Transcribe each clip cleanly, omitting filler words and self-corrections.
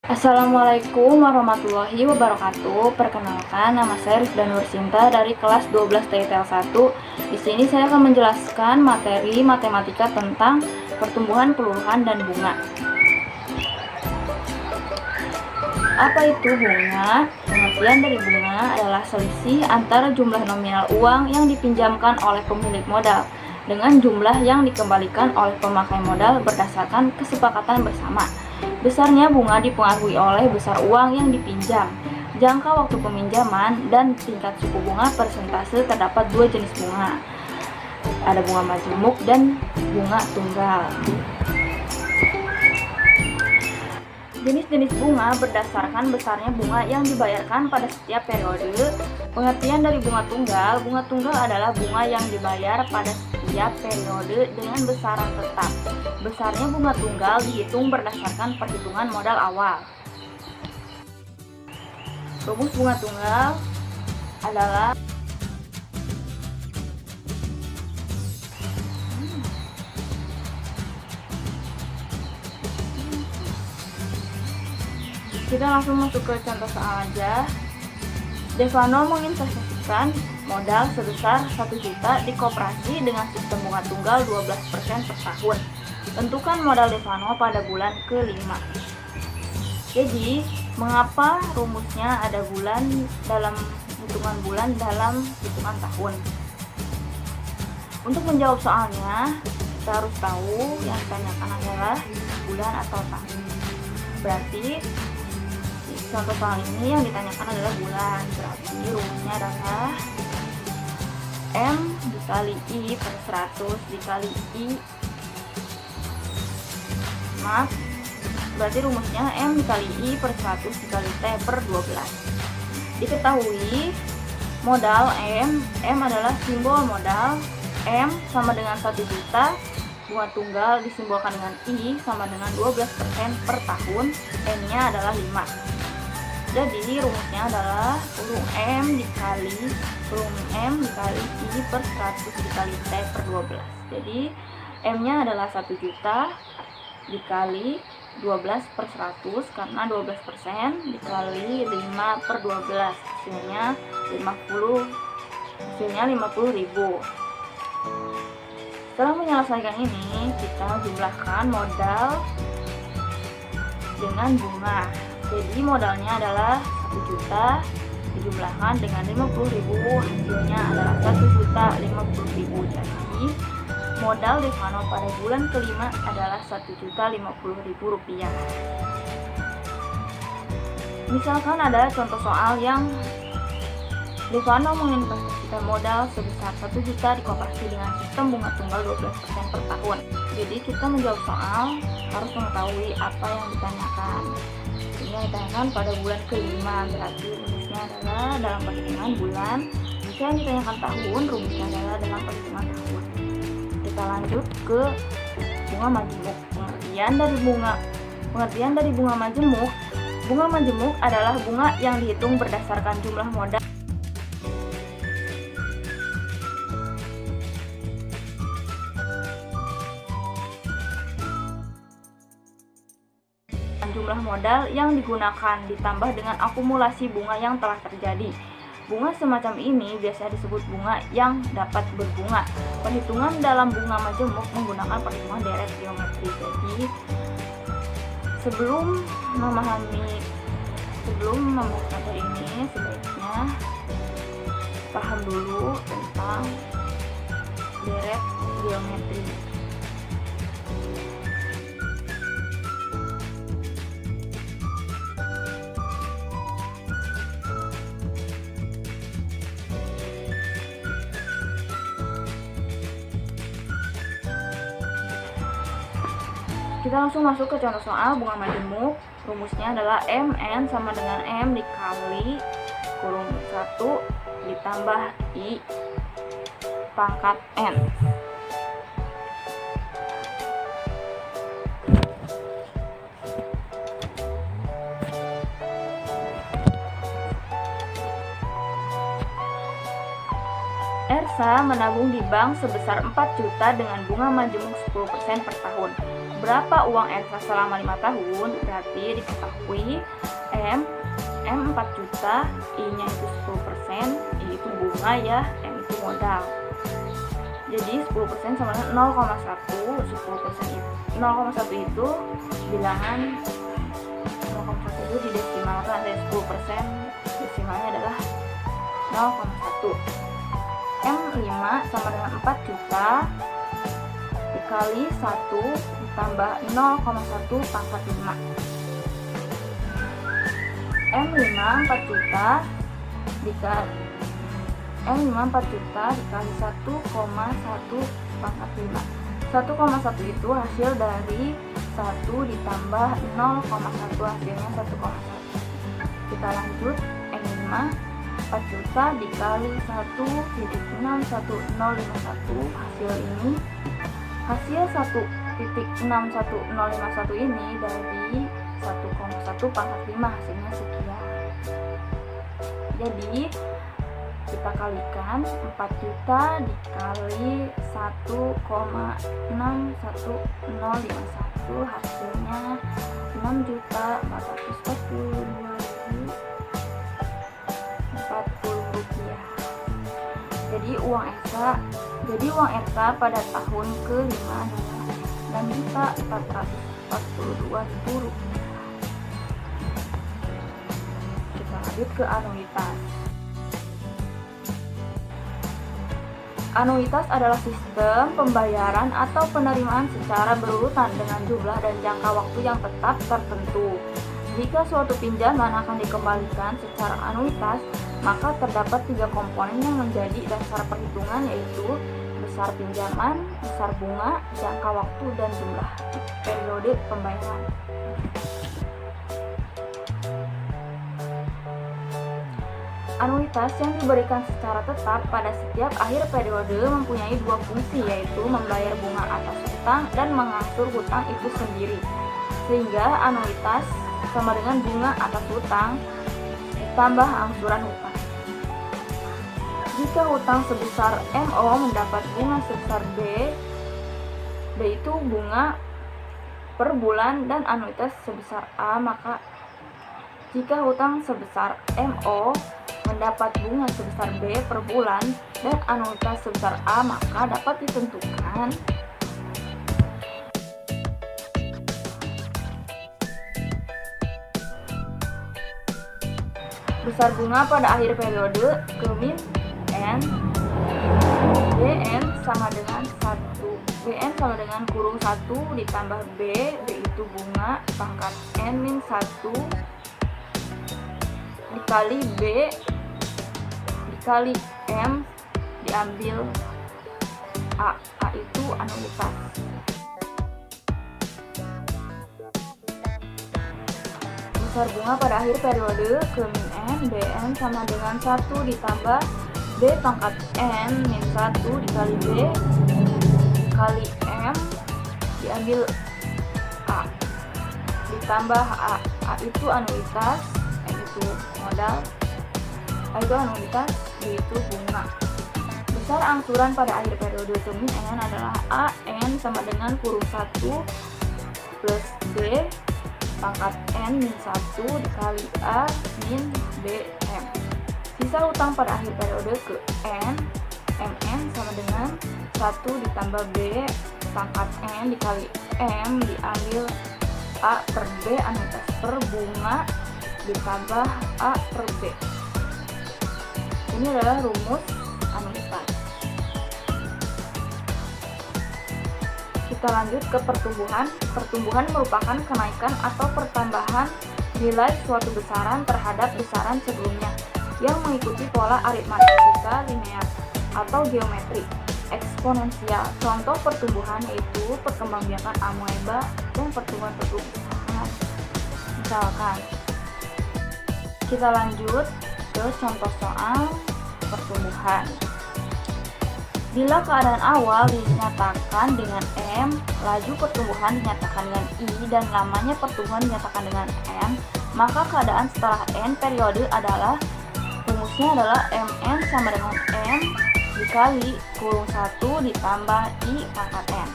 Assalamualaikum warahmatullahi wabarakatuh. Perkenalkan, nama saya Rifda Nursinta dari kelas 12 TITL 1. Di sini saya akan menjelaskan materi matematika tentang pertumbuhan, peluruhan, dan bunga. Apa itu bunga? Pengertian dari bunga adalah selisih antara jumlah nominal uang yang dipinjamkan oleh pemilik modal dengan jumlah yang dikembalikan oleh pemakai modal berdasarkan kesepakatan bersama. Besarnya bunga dipengaruhi oleh besar uang yang dipinjam, jangka waktu peminjaman, dan tingkat suku bunga persentase. Terdapat dua jenis bunga, ada bunga majemuk dan bunga tunggal. Jenis-jenis bunga berdasarkan besarnya bunga yang dibayarkan pada setiap periode. Pengertian dari bunga tunggal adalah bunga yang dibayar pada setiap periode dengan besaran tetap. Besarnya bunga tunggal dihitung berdasarkan perhitungan modal awal. Rumus bunga tunggal adalah kita langsung masuk ke contoh soal aja. Devano menginvestasikan modal sebesar 1 juta di koperasi dengan sistem bunga tunggal 12% per tahun. Tentukan modal Devano pada bulan ke-5. Jadi, mengapa rumusnya ada bulan dalam hitungan bulan dalam hitungan tahun? Untuk menjawab soalnya, kita harus tahu yang ditanyakan adalah bulan atau tahun. Berarti contoh soal ini yang ditanyakan adalah bulan, berarti rumusnya adalah M dikali I per 100 dikali I, berarti rumusnya M dikali I per 100 dikali T per 12. Diketahui modal M adalah simbol modal, M sama dengan 1 juta, bunga tunggal disimbolkan dengan I sama dengan 12% per tahun, N-nya adalah 5. Jadi rumusnya adalah kurung M dikali I per 100 dikali T per 12. Jadi M-nya adalah 1 juta dikali 12 per 100 karena 12% dikali 5 per 12 hasilnya 50.000. Setelah menyelesaikan ini, kita jumlahkan modal dengan bunga. Jadi modalnya adalah 1 juta dijumlahkan dengan 50.000, hasilnya adalah 1.050.000. Jadi modal Devano pada bulan ke-5 adalah 1.050.000 rupiah. Misalkan ada contoh soal yang Devano menginvestasikan modal sebesar 1 juta di koperasi dengan sistem bunga tunggal 12% per tahun. Jadi kita menjawab soal harus mengetahui apa yang ditanyakan. Yang ditanyakan pada bulan ke-5, berarti rumusnya adalah dalam perhitungan bulan. Jika yang ditanyakan tahun, rumusnya adalah dalam perhitungan tahun. Kita lanjut ke bunga majemuk. Pengertian dari bunga majemuk. Bunga majemuk adalah bunga yang dihitung berdasarkan jumlah modal yang digunakan ditambah dengan akumulasi bunga yang telah terjadi. Bunga semacam ini biasanya disebut bunga yang dapat berbunga. Perhitungan dalam bunga majemuk menggunakan perhitungan deret geometri. Jadi sebelum membahas materi ini, sebaiknya paham dulu tentang deret geometri. Kita langsung masuk ke contoh soal bunga majemuk. Rumusnya adalah MN sama dengan M dikali kurung 1 ditambah I pangkat N. Ersa menabung di bank sebesar 4 juta dengan bunga majemuk 10% per tahun. berapa uang eksa selama 5 tahun, berarti diketahui M 4 juta, I-nya itu 10%, I itu bunga ya, M itu modal. Jadi 10% sama dengan 0,1, 0,1 itu bilangan 0,1 itu didesimalkan, dari 10% desimalnya adalah 0,1. M5 sama dengan 4 juta dikali 1 ditambah 0,1 pangkat 5. M5 4 juta dikali dikali 1,1 pangkat 5. 1,1 itu hasil dari 1 ditambah 0,1, hasilnya 1,1. Kita lanjut, M5 4 juta dikali 1,61051, hasil 1,61051 ini dari 1,1 pangkat 5, hasilnya sekian. Jadi kita kalikan 4 juta dikali 1,61051, hasilnya 6.442.040 rupiah. Jadi uang eksa pada tahun ke-5 adalah 6.442.000 rupiah. Kita lanjut ke anuitas. Anuitas adalah sistem pembayaran atau penerimaan secara berurutan dengan jumlah dan jangka waktu yang tetap tertentu. Jika suatu pinjaman akan dikembalikan secara anuitas, maka terdapat 3 komponen yang menjadi dasar perhitungan, yaitu besar pinjaman, besar bunga, jangka waktu, dan jumlah periode pembayaran. Anuitas yang diberikan secara tetap pada setiap akhir periode mempunyai 2 fungsi, yaitu membayar bunga atas hutang dan mengatur hutang itu sendiri. Sehingga anuitas sama dengan bunga atas hutang ditambah angsuran hutang. Jika hutang sebesar MO mendapat bunga sebesar B itu bunga per bulan, dan anuitas sebesar A, maka jika hutang sebesar MO mendapat bunga sebesar B per bulan dan anuitas sebesar A, maka dapat ditentukan besar bunga pada akhir periode ke min N, BN sama dengan 1, BN sama dengan kurung 1 ditambah B itu bunga pangkat N min 1 dikali B dikali M diambil A itu anuitas. Besar bunga pada akhir periode ke min N, BN sama dengan 1 ditambah B pangkat N min 1 dikali B kali M diambil A ditambah A itu anuitas, M itu modal, A itu anuitas, B itu bunga. Besar angsuran pada akhir periode ke min N adalah AN sama dengan kurung 1 plus B pangkat N min 1 dikali A min BM. Sisa hutang pada akhir periode ke N, MN sama dengan 1 ditambah B pangkat N dikali M diambil A per B anuitas per bunga ditambah A per B. Ini adalah rumus anuitas. Kita lanjut ke pertumbuhan. Pertumbuhan merupakan kenaikan atau pertambahan nilai suatu besaran terhadap besaran sebelumnya yang mengikuti pola aritmatika linear atau geometri eksponensial. Contoh pertumbuhan yaitu perkembangbiakan amoeba dan pertumbuhan misalkan. Kita lanjut ke contoh soal pertumbuhan. Bila keadaan awal dinyatakan dengan M, laju pertumbuhan dinyatakan dengan I, dan lamanya pertumbuhan dinyatakan dengan N, maka keadaan setelah N periode adalah rumusnya adalah MN sama dengan M dikali kurung 1 ditambah I pangkat N.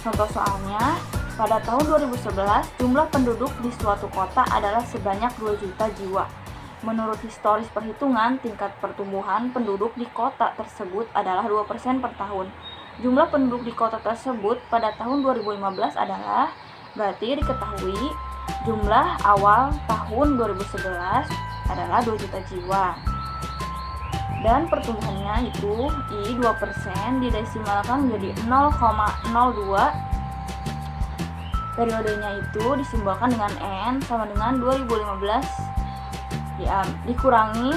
Contoh soalnya, Pada tahun 2011, jumlah penduduk di suatu kota adalah sebanyak 2 juta jiwa. Menurut historis perhitungan, tingkat pertumbuhan penduduk di kota tersebut adalah 2% per tahun. Jumlah penduduk di kota tersebut pada tahun 2015 adalah, berarti diketahui jumlah awal tahun 2011 adalah 2 juta jiwa. Dan pertumbuhannya itu I 2% didesimalkan menjadi 0,02. Periodenya itu disimbolkan dengan N sama dengan 2015 dikurangi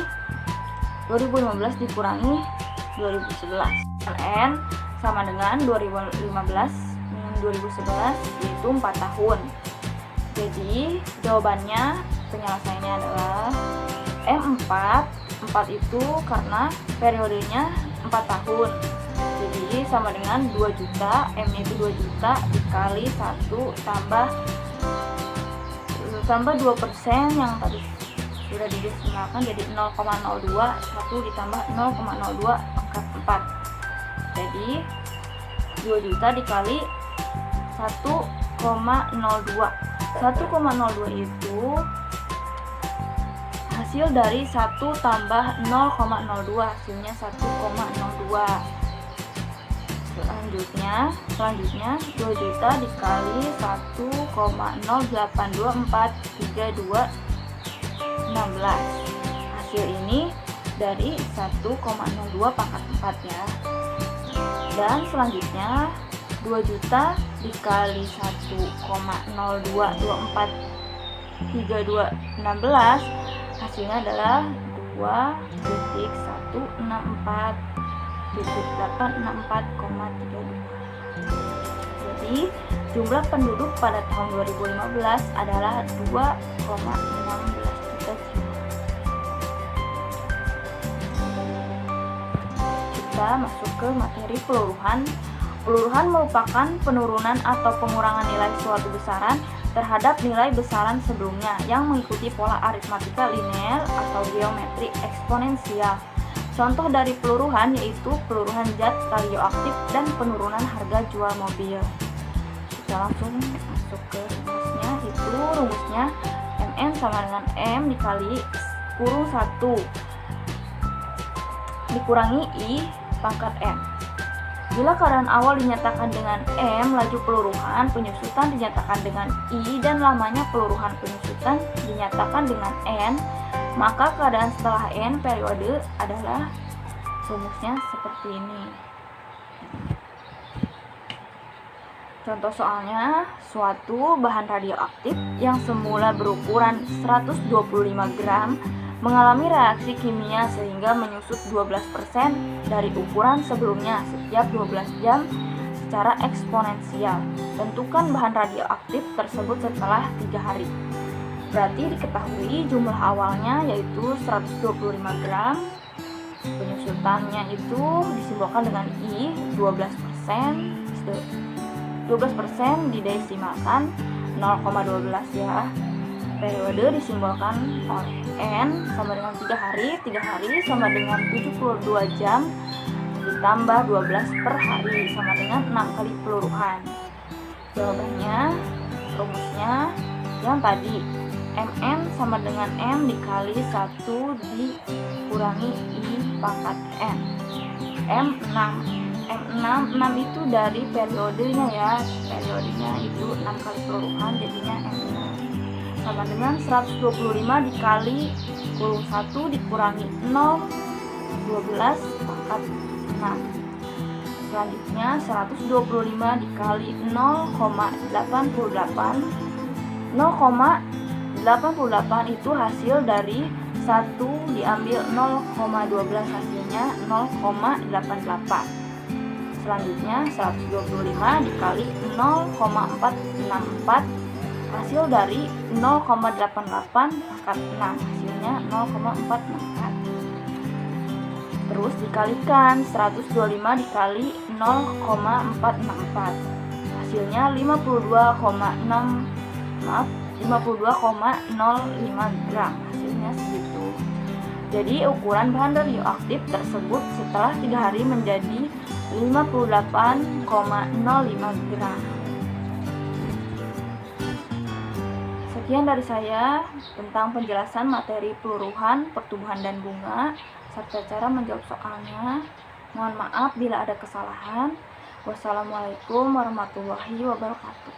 2011 N sama dengan 2015 min 2011 yaitu 4 tahun. Jadi jawabannya penyelesaiannya adalah M4 itu karena periodenya 4 tahun. Jadi sama dengan 2 juta, M-nya itu 2 juta dikali 1 tambah 2% yang tadi sudah didesimalkan jadi 0,02, 1 ditambah 0,02 pangkat 4. Jadi 2 juta dikali 1,02. 1,02 itu hasil dari 1 tambah 0,02, hasilnya 1,02. Selanjutnya 2 juta dikali 1,0824326. Hasil ini dari 1,02 pangkat 4 ya. Dan selanjutnya 2 juta dikali 1,02243216, hasilnya adalah 2,164,864,32. Jadi jumlah penduduk pada tahun 2015 adalah 2,16 juta jiwa. Kita masuk ke materi peluruhan. Peluruhan merupakan penurunan atau pengurangan nilai suatu besaran terhadap nilai besaran sebelumnya yang mengikuti pola aritmatika linear atau geometri eksponensial. Contoh dari peluruhan yaitu peluruhan zat radioaktif dan penurunan harga jual mobil. Kita langsung masuk ke rumusnya. Itu rumusnya Mn sama dengan M dikali kurung 1 dikurangi I pangkat N. Bila keadaan awal dinyatakan dengan M, laju peluruhan penyusutan dinyatakan dengan I, dan lamanya peluruhan penyusutan dinyatakan dengan N, maka keadaan setelah N periode adalah rumusnya seperti ini. Contoh soalnya, suatu bahan radioaktif yang semula berukuran 125 gram mengalami reaksi kimia sehingga menyusut 12% dari ukuran sebelumnya setiap 12 jam secara eksponensial. Tentukan bahan radioaktif tersebut setelah 3 hari. Berarti diketahui jumlah awalnya yaitu 125 gram. Penyusutannya itu disimbolkan dengan I 12% didesimalkan 0,12 ya. Periode disimbolkan oleh N sama dengan 3 hari. 3 hari sama dengan 72 jam ditambah 12 per hari sama dengan 6 kali peluruhan. Jawabannya, rumusnya yang tadi, Mn sama dengan M dikali 1 dikurangi I pangkat N. M6 itu dari periodenya ya. Periodenya itu 6 kali peluruhan, jadinya M6 sama dengan 125 dikali kurung 1 dikurangi 0, 12 pangkat 6. Selanjutnya 125 dikali 0,88. 0,88 itu hasil dari 1 diambil 0,12, hasilnya 0,88. Selanjutnya 125 dikali 0,464, hasil dari 0,88 pangkat 6, hasilnya 0,464. Terus dikalikan 125 dikali 0,464, hasilnya 52,05 gram, hasilnya segitu. Jadi ukuran bahan radioaktif tersebut setelah 3 hari menjadi 58,05 gram. Sekian dari saya tentang penjelasan materi peluruhan, pertumbuhan, dan bunga, serta cara menjawab soalnya. Mohon maaf bila ada kesalahan. Wassalamualaikum warahmatullahi wabarakatuh.